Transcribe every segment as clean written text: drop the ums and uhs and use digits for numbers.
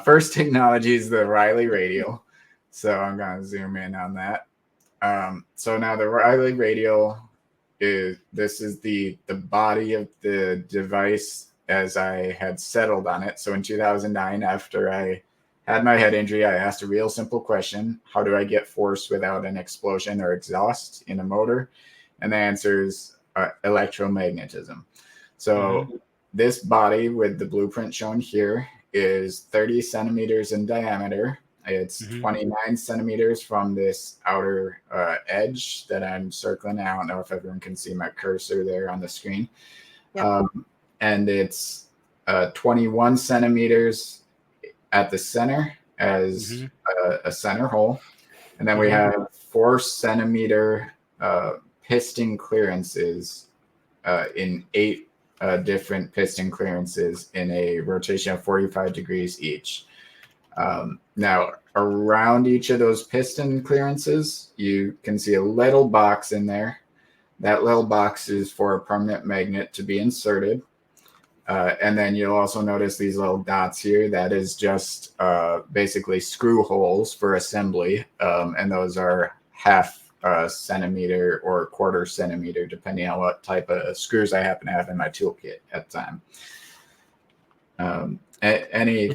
First technology is the Riley radial. So I'm going to zoom in on that. So now the Riley radial this is the body of the device as I had settled on it. So in 2009, after I had my head injury, I asked a real simple question: how do I get force without an explosion or exhaust in a motor? And the answer is electromagnetism. So this body with the blueprint shown here is 30 centimeters in diameter. It's 29 centimeters from this outer edge that I'm circling. I don't know if everyone can see my cursor there on the screen. Yep. And it's 21 centimeters at the center as a center hole. And then we have 4 centimeter piston clearances in 8 different piston clearances in a rotation of 45 degrees each. Now, around each of those piston clearances, you can see a little box in there. That little box is for a permanent magnet to be inserted. And then you'll also notice these little dots here. That is just basically screw holes for assembly. And those are half centimeter or quarter centimeter, depending on what type of screws I happen to have in my toolkit at the time. Any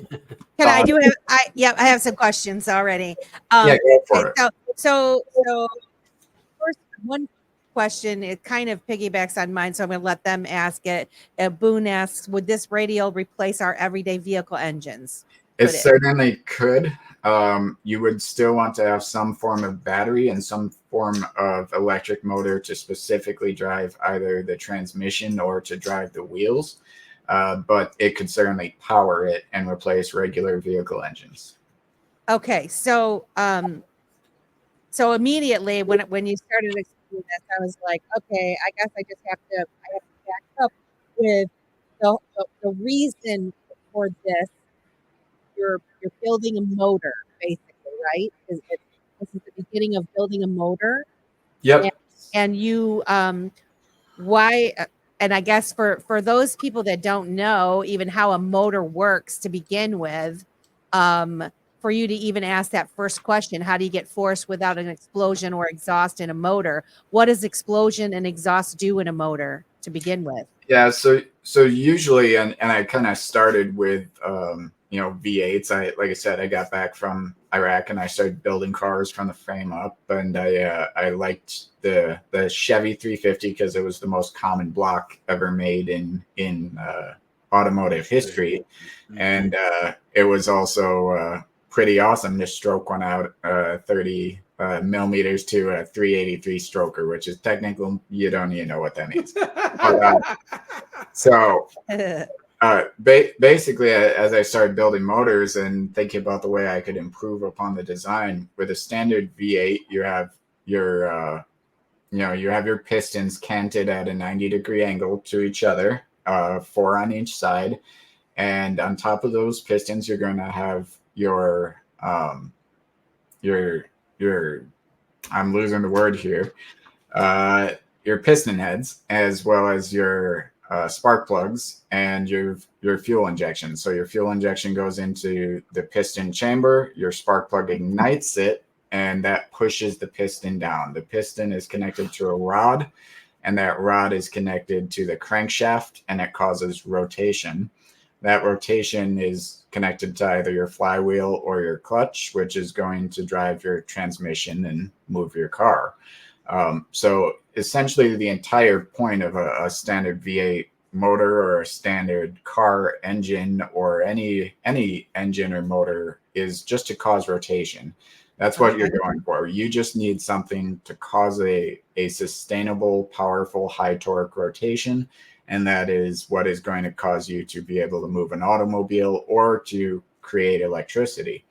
I have some questions already. Yeah, go for it. So first one question, it kind of piggybacks on mine, so I'm going to let them ask it. Boone asks, would this radial replace our everyday vehicle engines? It certainly could. You would still want to have some form of battery and some form of electric motor to specifically drive either the transmission or to drive the wheels. But it could certainly power it and replace regular vehicle engines. Okay, so immediately when you started explaining this, I was like, okay, I guess I have to back up with the reason for this. You're building a motor, basically, right? This is the beginning of building a motor. Yep. And you why? And I guess for those people that don't know even how a motor works to begin with, for you to even ask that first question, how do you get force without an explosion or exhaust in a motor? What does explosion and exhaust do in a motor to begin with? Yeah, so usually, and I kind of started with V8s. Like I said, I got back from Iraq and I started building cars from the frame up, and I liked the Chevy 350 because it was the most common block ever made in automotive history, and it was also pretty awesome to stroke one out 30 millimeters to a 383 stroker, which is technical. You don't even know what that means. Basically, as I started building motors and thinking about the way I could improve upon the design, with a standard V8, you have your pistons canted at a 90-degree angle to each other, 4 on each side, and on top of those pistons, you're going to have your I'm losing the word here, your piston heads, as well as your spark plugs and your fuel injection. So your fuel injection goes into the piston chamber, your spark plug ignites it, and that pushes the piston down. The piston is connected to a rod, and that rod is connected to the crankshaft, and it causes rotation. That rotation is connected to either your flywheel or your clutch, which is going to drive your transmission and move your car. So essentially, the entire point of a standard V8 motor or a standard car engine or any engine or motor is just to cause rotation. That's what you're going for. You just need something to cause a sustainable, powerful, high torque rotation. And that is what is going to cause you to be able to move an automobile or to create electricity.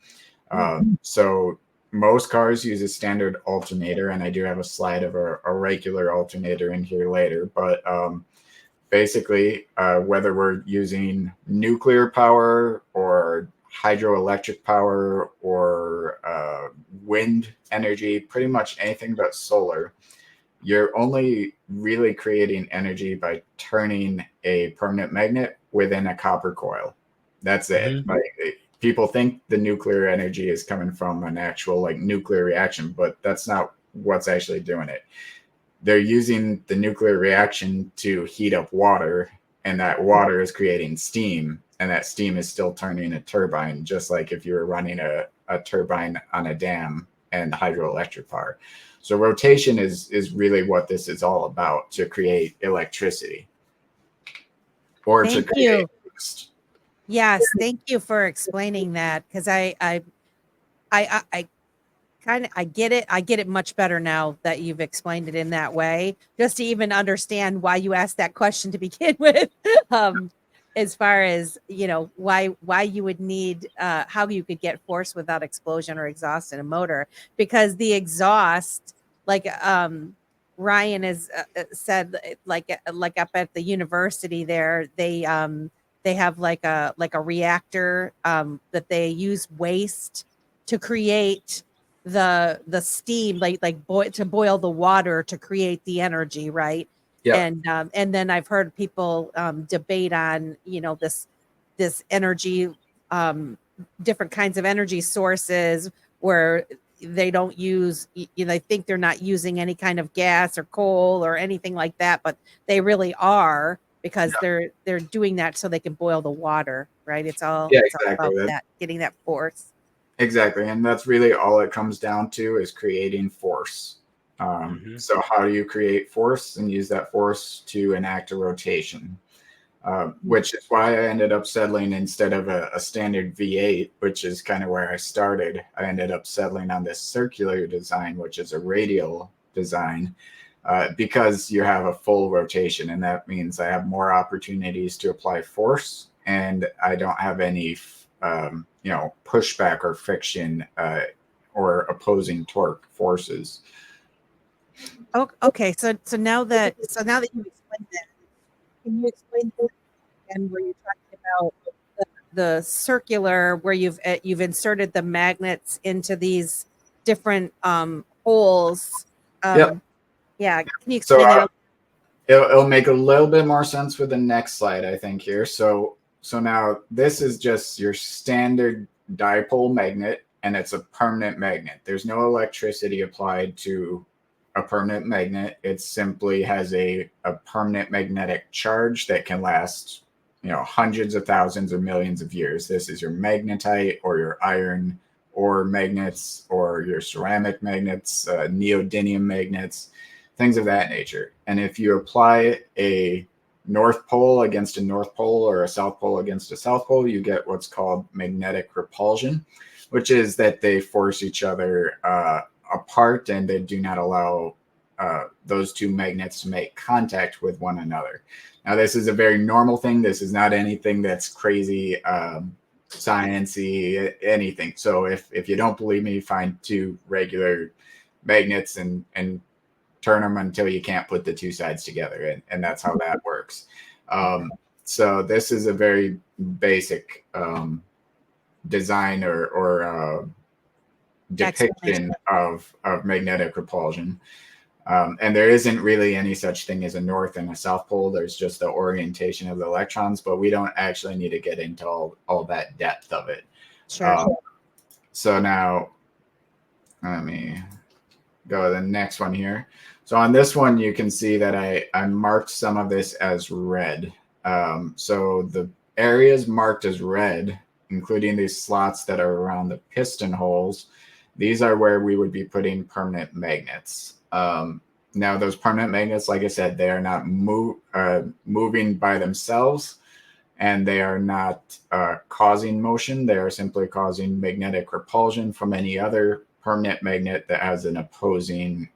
So most cars use a standard alternator, and I do have a slide of a regular alternator in here later. But basically, whether we're using nuclear power or hydroelectric power or wind energy, pretty much anything but solar, you're only really creating energy by turning a permanent magnet within a copper coil. That's it. Like, people think the nuclear energy is coming from an actual like nuclear reaction, but that's not what's actually doing it. They're using the nuclear reaction to heat up water, and that water is creating steam, and that steam is still turning a turbine, just like if you were running a turbine on a dam and hydroelectric power. So rotation is really what this is all about, to create electricity or to Thank create you. Yes, thank you for explaining that, because I kind of I get it. I get it much better now that you've explained it in that way, just to even understand why you asked that question to begin with. As far as, you know, why you would need how you could get force without explosion or exhaust in a motor, because the exhaust, like Ryan has said, like up at the university there, they have like a reactor that they use waste to create the steam, to boil the water to create the energy, right? Yeah. And then I've heard people debate on, you know, this energy, different kinds of energy sources where they don't use, you know, they think they're not using any kind of gas or coal or anything like that, but they really are, because they're doing that so they can boil the water, right? It's all Exactly. about that, getting that force. Exactly. And that's really all it comes down to, is creating force. So how do you create force and use that force to enact a rotation? Which is why I ended up settling, instead of a standard V8, which is kind of where I started, I ended up settling on this circular design, which is a radial design, because you have a full rotation. And that means I have more opportunities to apply force, and I don't have any you know, pushback or friction or opposing torque forces. Oh, okay. So now that you've explained that, can you explain that again, where you're talking about the circular, where you've inserted the magnets into these different holes? Yep. Yeah. Can you So explain that? it'll make a little bit more sense with the next slide, I think, here. So now this is just your standard dipole magnet, and it's a permanent magnet. There's no electricity applied to a permanent magnet. It simply has a permanent magnetic charge that can last, you know, hundreds of thousands or millions of years. This is your magnetite or your iron ore magnets, or your ceramic magnets, neodymium magnets, things of that nature. And if you apply a North Pole against a North Pole, or a South Pole against a South Pole, you get what's called magnetic repulsion, which is that they force each other apart, and they do not allow those two magnets to make contact with one another. Now, this is a very normal thing. This is not anything that's crazy, science-y, anything. So if you don't believe me, find two regular magnets and turn them until you can't put the two sides together, and that's how that works. So this is a very basic design or depiction of magnetic repulsion. And there isn't really any such thing as a north and a south pole. There's just the orientation of the electrons, but we don't actually need to get into all that depth of it. Sure. So now let me go to the next one here. So on this one, you can see that I marked some of this as red. So the areas marked as red, including these slots that are around the piston holes, these are where we would be putting permanent magnets. Now, those permanent magnets, like I said, they are not moving by themselves, and they are not causing motion. They are simply causing magnetic repulsion from any other permanent magnet that has an opposing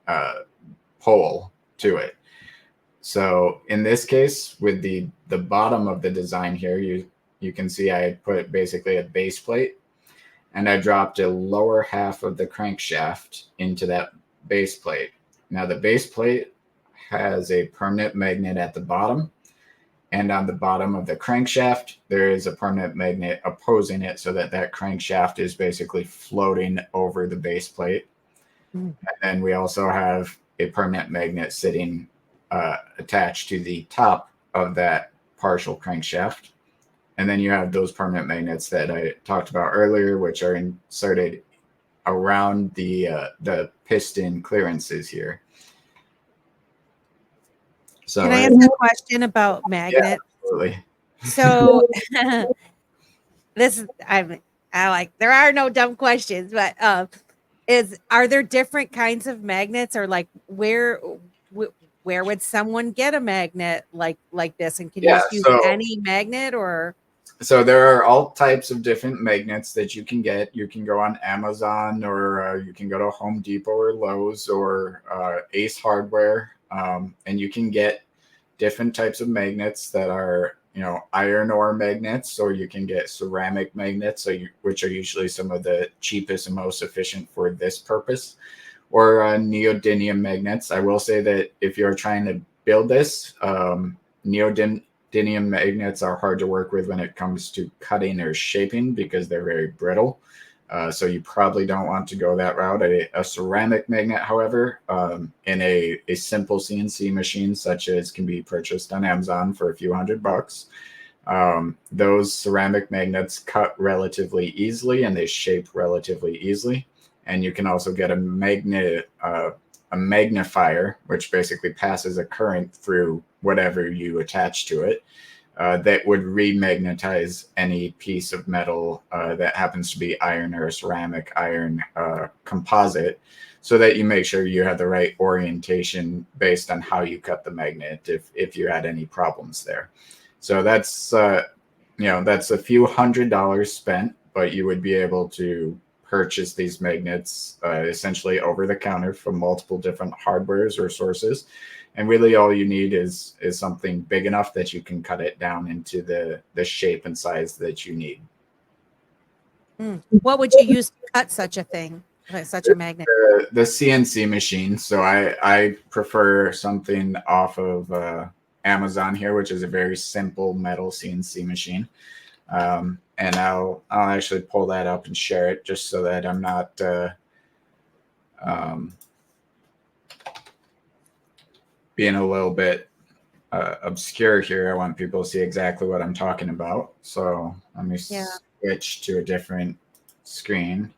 pole to it. So in this case, with the bottom of the design here, you can see I put basically a base plate, and I dropped a lower half of the crankshaft into that base plate. Now, the base plate has a permanent magnet at the bottom, and on the bottom of the crankshaft, there is a permanent magnet opposing it, so that crankshaft is basically floating over the base plate. And then we also have a permanent magnet sitting attached to the top of that partial crankshaft. And then you have those permanent magnets that I talked about earlier, which are inserted around the piston clearances here. So can I ask a question about magnets? Yeah, absolutely. So I like, there are no dumb questions, but are there different kinds of magnets, or like where would someone get a magnet like this, and can you just use any magnet? Or so there are all types of different magnets that you can get. You can go on Amazon, or you can go to Home Depot or Lowe's, or Ace Hardware, and you can get different types of magnets that are, iron ore magnets, or you can get ceramic magnets, which are usually some of the cheapest and most efficient for this purpose, or neodymium magnets. I will say that if you're trying to build this, neodymium magnets are hard to work with when it comes to cutting or shaping because they're very brittle. So you probably don't want to go that route. A ceramic magnet, however, in a simple CNC machine, such as can be purchased on Amazon for a few $100, those ceramic magnets cut relatively easily and they shape relatively easily. And you can also get a magnifier, which basically passes a current through whatever you attach to it. That would remagnetize any piece of metal that happens to be iron or ceramic iron composite, so that you make sure you have the right orientation based on how you cut the magnet if you had any problems there. So that's that's a few $100s spent, but you would be able to purchase these magnets essentially over the counter from multiple different hardwares or sources. And really all you need is something big enough that you can cut it down into the shape and size that you need. What would you use to cut such a thing, like such a magnet? The CNC machine. So I prefer something off of Amazon here, which is a very simple metal CNC machine. And I'll actually pull that up and share it just so that I'm not being a little bit obscure here. I want people to see exactly what I'm talking about. So let me switch to a different screen.